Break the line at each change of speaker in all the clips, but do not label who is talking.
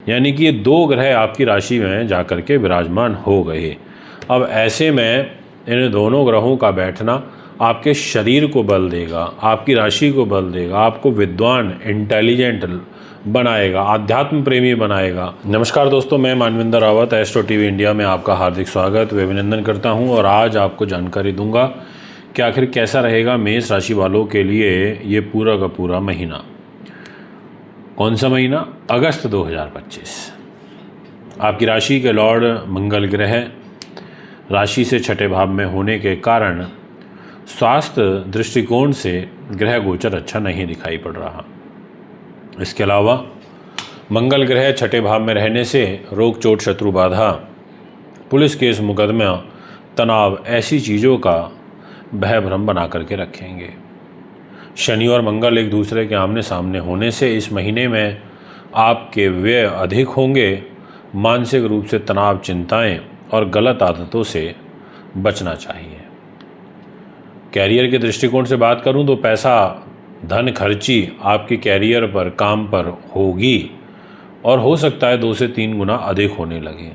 यानी कि ये 2 ग्रह आपकी राशि में जाकर के विराजमान हो गए। अब ऐसे में इन दोनों ग्रहों का बैठना आपके शरीर को बल देगा, आपकी राशि को बल देगा, आपको विद्वान, इंटेलिजेंट बनाएगा, आध्यात्म प्रेमी बनाएगा। नमस्कार दोस्तों, मैं Manvinder Rawat astro TV India में आपका हार्दिक स्वागत व अभिनंदन करता हूं और आज आपको जानकारी दूंगा कि आखिर कैसा रहेगा मेष राशि वालों के लिए ये पूरा का पूरा महीना। कौन सा महीना? अगस्त 2025। आपकी राशि के लॉर्ड मंगल ग्रह राशि से छठे भाव में होने के कारण स्वास्थ्य दृष्टिकोण से ग्रह गोचर अच्छा नहीं दिखाई पड़ रहा। इसके अलावा मंगल ग्रह छठे भाव में रहने से रोग, चोट, शत्रु बाधा, पुलिस केस, मुकदमा, तनाव, ऐसी चीज़ों का भय भ्रम बना करके रखेंगे। शनि और मंगल एक दूसरे के आमने सामने होने से इस महीने में आपके व्यय अधिक होंगे। मानसिक रूप से तनाव, चिंताएं और गलत आदतों से बचना चाहिए। कैरियर के दृष्टिकोण से बात करूं तो पैसा, धन खर्ची आपके कैरियर पर, काम पर होगी और हो सकता है 2 से 3 गुना अधिक होने लगे,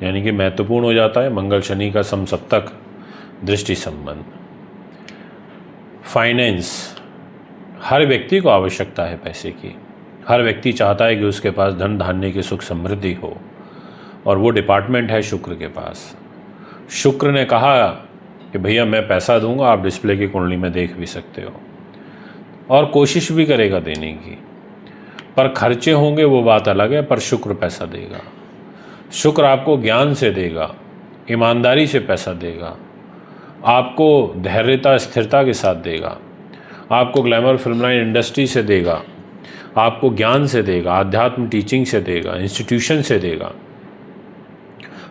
यानी कि महत्वपूर्ण हो जाता है मंगल शनि का समसप्तक दृष्टि संबंध। फाइनेंस, हर व्यक्ति को आवश्यकता है पैसे की। हर व्यक्ति चाहता है कि उसके पास धन धान्य की सुख समृद्धि हो और वो डिपार्टमेंट है शुक्र के पास। शुक्र ने कहा कि भैया मैं पैसा दूंगा, आप डिस्प्ले की कुंडली में देख भी सकते हो, और कोशिश भी करेगा देने की, पर खर्चे होंगे वो बात अलग है, पर शुक्र पैसा देगा। शुक्र आपको ज्ञान से देगा, ईमानदारी से पैसा देगा, आपको धैर्यता, स्थिरता के साथ देगा, आपको ग्लैमर फिल्म लाइन इंडस्ट्री से देगा, आपको ज्ञान से देगा, आध्यात्म टीचिंग से देगा, इंस्टीट्यूशन से देगा,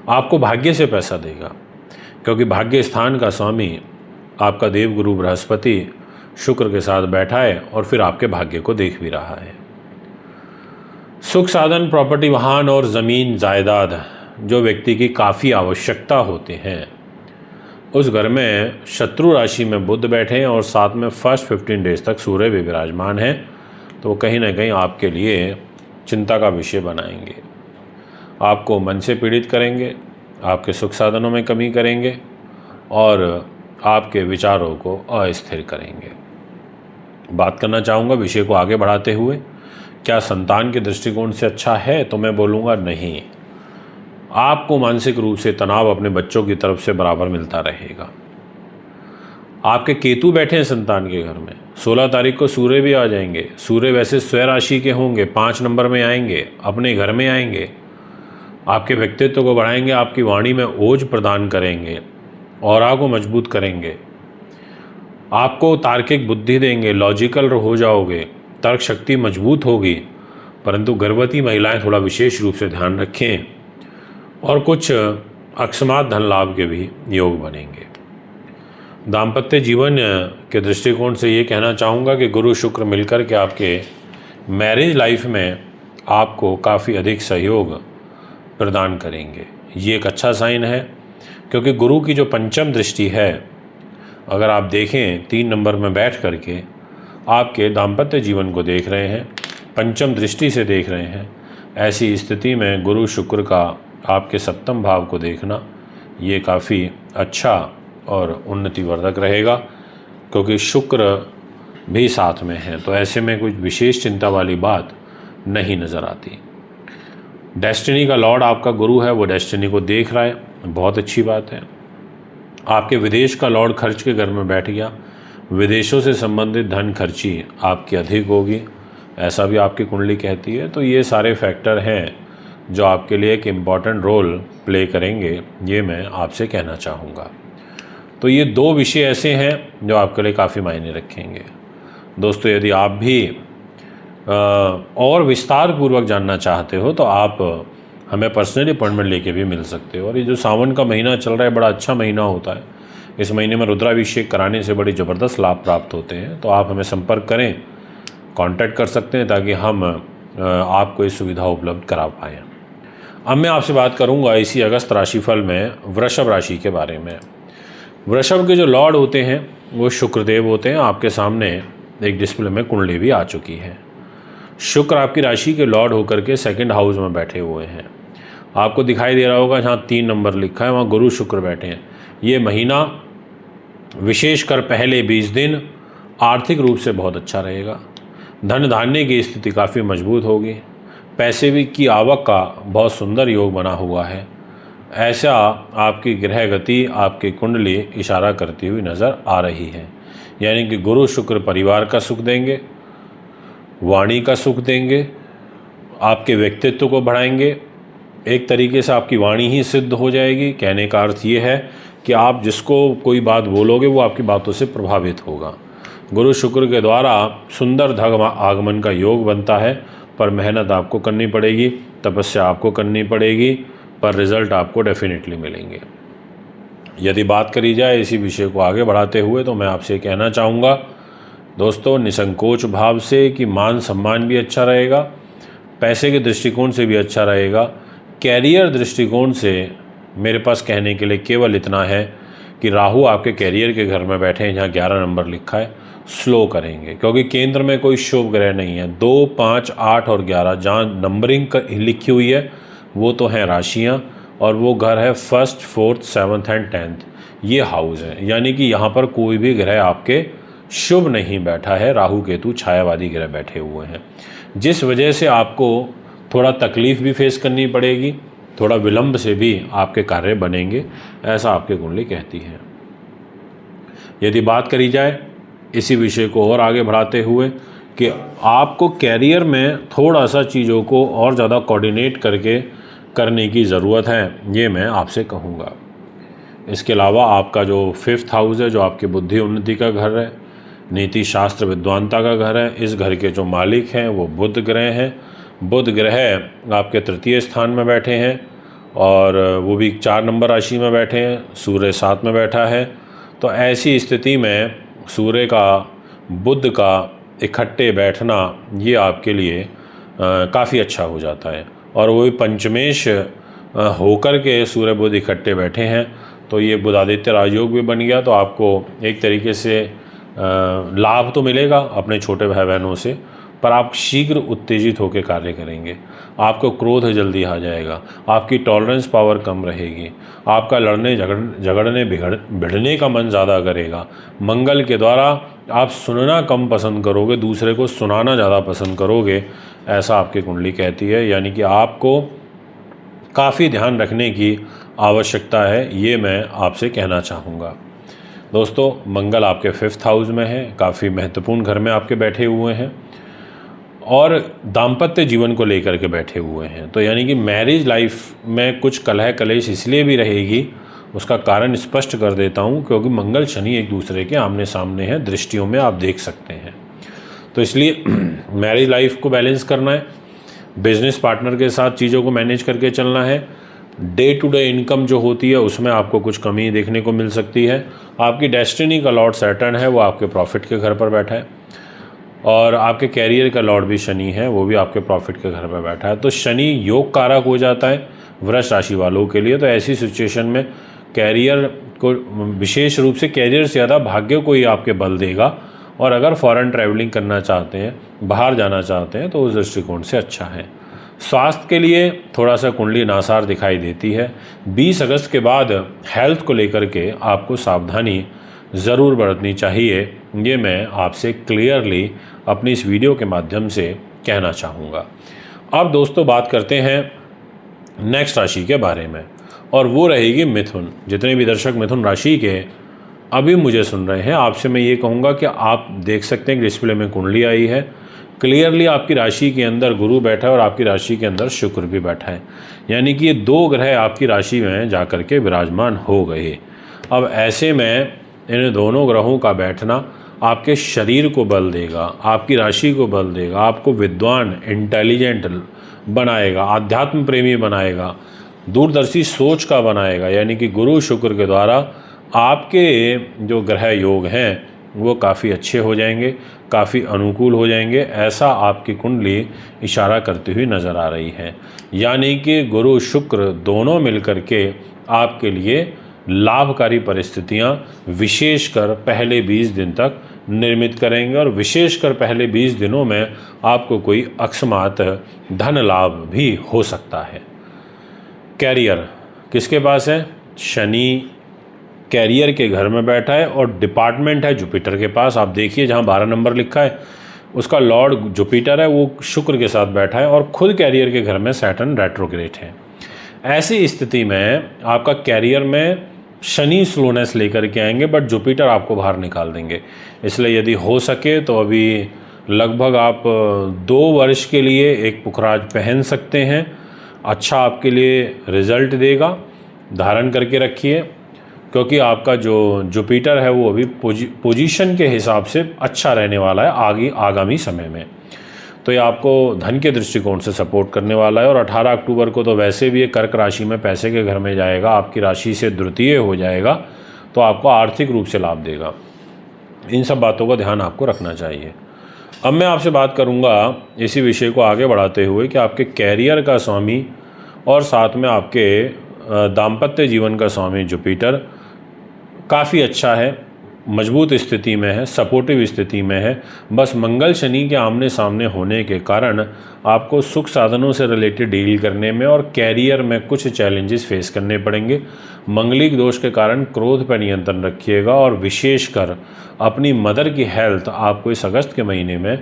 आपको भाग्य से पैसा देगा, क्योंकि भाग्य स्थान का स्वामी आपका देवगुरु बृहस्पति शुक्र के साथ बैठा है और फिर आपके भाग्य को देख भी रहा है। सुख साधन, प्रॉपर्टी, वाहन और ज़मीन जायदाद जो व्यक्ति की काफ़ी आवश्यकता होते हैं, उस घर में शत्रु राशि में बुध बैठे हैं और साथ में फर्स्ट 15 डेज तक सूर्य भी विराजमान है, तो वो कहीं ना कहीं आपके लिए चिंता का विषय बनाएंगे। आपको मन से पीड़ित करेंगे, आपके सुख साधनों में कमी करेंगे और आपके विचारों को अस्थिर करेंगे। बात करना चाहूँगा विषय को आगे बढ़ाते हुए, क्या संतान के दृष्टिकोण से अच्छा है? तो मैं बोलूँगा नहीं। आपको मानसिक रूप से तनाव अपने बच्चों की तरफ से बराबर मिलता रहेगा। आपके केतु बैठे हैं संतान के घर में, 16 तारीख को सूर्य भी आ जाएंगे। सूर्य वैसे स्वयं राशि के होंगे, 5 नंबर में आएंगे, अपने घर में आएंगे, आपके व्यक्तित्व को बढ़ाएंगे, आपकी वाणी में ओज प्रदान करेंगे, ऑरा को मजबूत करेंगे, आपको तार्किक बुद्धि देंगे, लॉजिकल हो जाओगे, तर्क शक्ति मजबूत होगी। परंतु गर्भवती महिलाएं थोड़ा विशेष रूप से ध्यान रखें और कुछ अकस्मात धन लाभ के भी योग बनेंगे। दाम्पत्य जीवन के दृष्टिकोण से ये कहना चाहूँगा कि गुरु शुक्र मिलकर के आपके मैरिज लाइफ में आपको काफ़ी अधिक सहयोग प्रदान करेंगे। ये एक अच्छा साइन है, क्योंकि गुरु की जो पंचम दृष्टि है, अगर आप देखें 3 नंबर में बैठ करके आपके दाम्पत्य जीवन को देख रहे हैं, पंचम दृष्टि से देख रहे हैं, ऐसी स्थिति में गुरु शुक्र का आपके सप्तम भाव को देखना ये काफ़ी अच्छा और उन्नतिवर्धक रहेगा, क्योंकि शुक्र भी साथ में है। तो ऐसे में कुछ विशेष चिंता वाली बात नहीं नज़र आती। डेस्टिनी का लॉर्ड आपका गुरु है, वो डेस्टिनी को देख रहा है, बहुत अच्छी बात है। आपके विदेश का लॉर्ड खर्च के घर में बैठ गया, विदेशों से संबंधित धन खर्ची आपकी अधिक होगी, ऐसा भी आपकी कुंडली कहती है। तो ये सारे फैक्टर हैं जो आपके लिए एक इम्पॉर्टेंट रोल प्ले करेंगे, ये मैं आपसे कहना चाहूँगा। तो ये 2 विषय ऐसे हैं जो आपके लिए काफ़ी मायने रखेंगे। दोस्तों, यदि आप भी और विस्तार पूर्वक जानना चाहते हो तो आप हमें पर्सनली अपॉइंटमेंट लेके भी मिल सकते हो। और ये जो सावन का महीना चल रहा है, बड़ा अच्छा महीना होता है। इस महीने में रुद्राभिषेक कराने से बड़ी ज़बरदस्त लाभ प्राप्त होते हैं। तो आप हमें संपर्क करें, कांटेक्ट कर सकते हैं, ताकि हम आपको ये सुविधा उपलब्ध करा पाएँ। अब मैं आपसे बात करूँगा इसी अगस्त राशिफल में वृषभ राशि के बारे में। वृषभ के जो लॉर्ड होते हैं वो शुक्रदेव होते हैं। आपके सामने एक डिस्प्ले में कुंडली भी आ चुकी है। शुक्र आपकी राशि के लॉर्ड होकर के सेकंड हाउस में बैठे हुए हैं। आपको दिखाई दे रहा होगा जहाँ 3 नंबर लिखा है वहाँ गुरु शुक्र बैठे हैं। ये महीना विशेषकर पहले 20 दिन आर्थिक रूप से बहुत अच्छा रहेगा। धन धान्य की स्थिति काफ़ी मजबूत होगी। पैसे भी की आवक का बहुत सुंदर योग बना हुआ है। ऐसा आपकी ग्रह गति आपकी कुंडली इशारा करती हुई नज़र आ रही है। यानी कि गुरु शुक्र परिवार का सुख देंगे, वाणी का सुख देंगे, आपके व्यक्तित्व को बढ़ाएंगे। एक तरीके से आपकी वाणी ही सिद्ध हो जाएगी। कहने का अर्थ ये है कि आप जिसको कोई बात बोलोगे वो आपकी बातों से प्रभावित होगा। गुरु शुक्र के द्वारा सुंदर धन आगमन का योग बनता है, पर मेहनत आपको करनी पड़ेगी, तपस्या आपको करनी पड़ेगी, पर रिजल्ट आपको डेफिनेटली मिलेंगे। यदि बात करी जाए इसी विषय को आगे बढ़ाते हुए तो मैं आपसे कहना चाहूँगा दोस्तों, निसंकोच भाव से कि मान सम्मान भी अच्छा रहेगा, पैसे के दृष्टिकोण से भी अच्छा रहेगा। कैरियर दृष्टिकोण से मेरे पास कहने के लिए केवल इतना है कि राहु आपके कैरियर के घर में बैठे हैं जहाँ 11 नंबर लिखा है, स्लो करेंगे, क्योंकि केंद्र में कोई शुभ ग्रह नहीं है। 2, 5, 8 और 11 जहाँ नंबरिंग लिखी हुई है वो तो हैं राशियाँ, और वो घर है 1st, 4th, 7th and 10th, ये हाउस है। यानी कि यहाँ पर कोई भी ग्रह आपके शुभ नहीं बैठा है। राहु केतु छायावादी ग्रह बैठे हुए हैं, जिस वजह से आपको थोड़ा तकलीफ़ भी फेस करनी पड़ेगी, थोड़ा विलंब से भी आपके कार्य बनेंगे, ऐसा आपकी कुंडली कहती है। यदि बात करी जाए इसी विषय को और आगे बढ़ाते हुए कि आपको कैरियर में थोड़ा सा चीज़ों को और ज़्यादा कोऑर्डिनेट करके करने की ज़रूरत है, ये मैं आपसे कहूँगा। इसके अलावा आपका जो 5th हाउस है, जो आपकी बुद्धि उन्नति का घर है, नीति शास्त्र विद्वानता का घर है, इस घर के जो मालिक हैं वो बुध ग्रह हैं। बुध ग्रह आपके 3य स्थान में बैठे हैं और वो भी 4 नंबर राशि में बैठे हैं। सूर्य 7 में बैठा है। तो ऐसी स्थिति में सूर्य का बुध का इकट्ठे बैठना ये आपके लिए काफ़ी अच्छा हो जाता है। और वो भी पंचमेश होकर के सूर्य बुध इकट्ठे बैठे हैं, तो ये बुधादित्य राजयोग भी बन गया। तो आपको एक तरीके से लाभ तो मिलेगा अपने छोटे भाई बहनों से, पर आप शीघ्र उत्तेजित होकर कार्य करेंगे। आपको क्रोध जल्दी आ जाएगा, आपकी टॉलरेंस पावर कम रहेगी, आपका लड़ने झगड़ने भिड़ने का मन ज़्यादा करेगा। मंगल के द्वारा आप सुनना कम पसंद करोगे, दूसरे को सुनाना ज़्यादा पसंद करोगे, ऐसा आपकी कुंडली कहती है। यानी कि आपको काफ़ी ध्यान रखने की आवश्यकता है, ये मैं आपसे कहना चाहूँगा। दोस्तों, मंगल आपके 5th हाउस में है, काफ़ी महत्वपूर्ण घर में आपके बैठे हुए हैं और दाम्पत्य जीवन को लेकर के बैठे हुए हैं। तो यानी कि मैरिज लाइफ में कुछ कलह कलेश इसलिए भी रहेगी, उसका कारण स्पष्ट कर देता हूँ, क्योंकि मंगल शनि एक दूसरे के आमने सामने हैं, दृष्टियों में आप देख सकते हैं। तो इसलिए मैरिज लाइफ को बैलेंस करना है, बिजनेस पार्टनर के साथ चीज़ों को मैनेज करके चलना है। डे टू डे इनकम जो होती है उसमें आपको कुछ कमी देखने को मिल सकती है। आपकी डेस्टिनी का लॉर्ड सैटर्न है, वो आपके प्रॉफिट के घर पर बैठा है, और आपके कैरियर का लॉर्ड भी शनि है, वो भी आपके प्रॉफिट के घर पर बैठा है। तो शनि योग कारक हो जाता है वृष राशि वालों के लिए। तो ऐसी सिचुएशन में कैरियर को, विशेष रूप से कैरियर से ज़्यादा भाग्य को ही आपके बल देगा। और अगर फॉरेन ट्रैवलिंग करना चाहते हैं, बाहर जाना चाहते हैं, तो उस दृष्टिकोण से अच्छा है। स्वास्थ्य के लिए थोड़ा सा कुंडली नासार दिखाई देती है। 20 अगस्त के बाद हेल्थ को लेकर के आपको सावधानी ज़रूर बरतनी चाहिए, ये मैं आपसे क्लियरली अपनी इस वीडियो के माध्यम से कहना चाहूँगा। अब दोस्तों बात करते हैं नेक्स्ट राशि के बारे में, और वो रहेगी मिथुन। जितने भी दर्शक मिथुन राशि के अभी मुझे सुन रहे हैं, आपसे मैं ये कहूँगा कि आप देख सकते हैं कि डिस्प्ले में कुंडली आई है। क्लियरली आपकी राशि के अंदर गुरु बैठा है और आपकी राशि के अंदर शुक्र भी बैठा है। यानी कि ये 2 ग्रह आपकी राशि में जा कर के विराजमान हो गए। अब ऐसे में इन दोनों ग्रहों का बैठना आपके शरीर को बल देगा, आपकी राशि को बल देगा, आपको विद्वान, इंटेलिजेंट बनाएगा, आध्यात्म प्रेमी बनाएगा, दूरदर्शी सोच का बनाएगा। यानी कि गुरु शुक्र के द्वारा आपके जो ग्रह योग हैं वो काफ़ी अच्छे हो जाएंगे, काफ़ी अनुकूल हो जाएंगे, ऐसा आपकी कुंडली इशारा करती हुई नज़र आ रही है। यानी कि गुरु शुक्र दोनों मिलकर के आपके लिए लाभकारी परिस्थितियां विशेषकर पहले 20 दिन तक निर्मित करेंगे और विशेषकर पहले 20 दिनों में आपको कोई अकस्मात धन लाभ भी हो सकता है। कैरियर किसके पास है? शनि कैरियर के घर में बैठा है और डिपार्टमेंट है जुपिटर के पास। आप देखिए जहाँ 12 नंबर लिखा है उसका लॉर्ड जुपिटर है, वो शुक्र के साथ बैठा है और खुद कैरियर के घर में सैटर्न रेट्रोग्रेड है। ऐसी स्थिति में आपका कैरियर में शनि स्लोनेस लेकर के आएंगे, बट जुपिटर आपको बाहर निकाल देंगे। इसलिए यदि हो सके तो अभी लगभग आप 2 वर्ष के लिए एक पुखराज पहन सकते हैं, अच्छा आपके लिए रिजल्ट देगा, धारण करके रखिए, क्योंकि आपका जो जुपिटर है वो अभी पोजीशन के हिसाब से अच्छा रहने वाला है आगामी समय में। तो ये आपको धन के दृष्टिकोण से सपोर्ट करने वाला है। और 18 अक्टूबर को तो वैसे भी ये कर्क राशि में पैसे के घर में जाएगा, आपकी राशि से द्वितीय हो जाएगा, तो आपको आर्थिक रूप से लाभ देगा। इन सब बातों का ध्यान आपको रखना चाहिए। अब मैं आपसे बात करूंगा इसी विषय को आगे बढ़ाते हुए कि आपके कैरियर का स्वामी और साथ में आपके दाम्पत्य जीवन का स्वामी जुपिटर काफ़ी अच्छा है, मजबूत स्थिति में है, सपोर्टिव स्थिति में है। बस मंगल शनि के आमने सामने होने के कारण आपको सुख साधनों से रिलेटेड डील करने में और कैरियर में कुछ चैलेंजेस फेस करने पड़ेंगे। मंगलिक दोष के कारण क्रोध पर नियंत्रण रखिएगा और विशेषकर अपनी मदर की हेल्थ आपको इस अगस्त के महीने में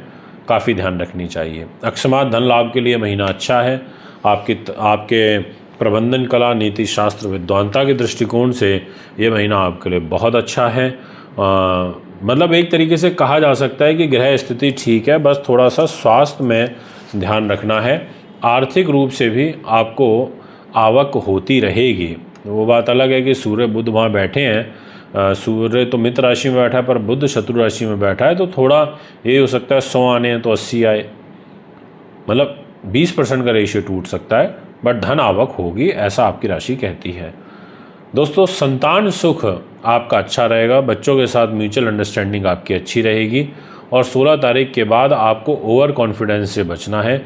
काफ़ी ध्यान रखनी चाहिए। अकस्मात धन लाभ के लिए महीना अच्छा है। आपके प्रबंधन कला, नीति शास्त्र, विद्वानता के दृष्टिकोण से ये महीना आपके लिए बहुत अच्छा है। मतलब एक तरीके से कहा जा सकता है कि ग्रह स्थिति ठीक है, बस थोड़ा सा स्वास्थ्य में ध्यान रखना है। आर्थिक रूप से भी आपको आवक होती रहेगी। वो बात अलग है कि सूर्य बुध वहाँ बैठे हैं, सूर्य तो मित्र राशि में बैठा है पर बुध शत्रु राशि में बैठा है, तो थोड़ा ये हो सकता है 100 आने हैं तो 80 आए, मतलब 20% का रेशियो टूट सकता है, बट धन आवक होगी, ऐसा आपकी राशि कहती है। दोस्तों, संतान सुख आपका अच्छा रहेगा, बच्चों के साथ म्यूचुअल अंडरस्टैंडिंग आपकी अच्छी रहेगी और 16 तारीख के बाद आपको ओवर कॉन्फिडेंस से बचना है।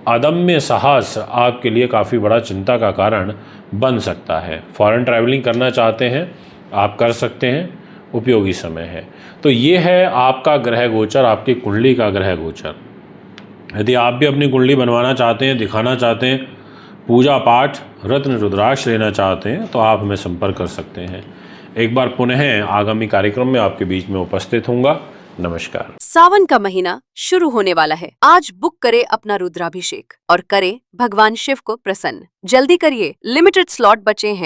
अदम्य साहस आपके लिए काफ़ी बड़ा चिंता का कारण बन सकता है। फॉरेन ट्रैवलिंग करना चाहते हैं आप कर सकते हैं, उपयोगी समय है। तो ये है आपका ग्रह गोचर, आपकी कुंडली का ग्रह गोचर। यदि आप भी अपनी कुंडली बनवाना चाहते हैं, दिखाना चाहते हैं, पूजा पाठ रत्न रुद्राक्ष लेना चाहते हैं, तो आप हमें संपर्क कर सकते हैं। एक बार पुनः आगामी कार्यक्रम में आपके बीच में उपस्थित होऊंगा। नमस्कार।
सावन का महीना शुरू होने वाला है। आज बुक करें अपना रुद्राभिषेक और करें भगवान शिव को प्रसन्न। जल्दी करिए, लिमिटेड स्लॉट बचे हैं।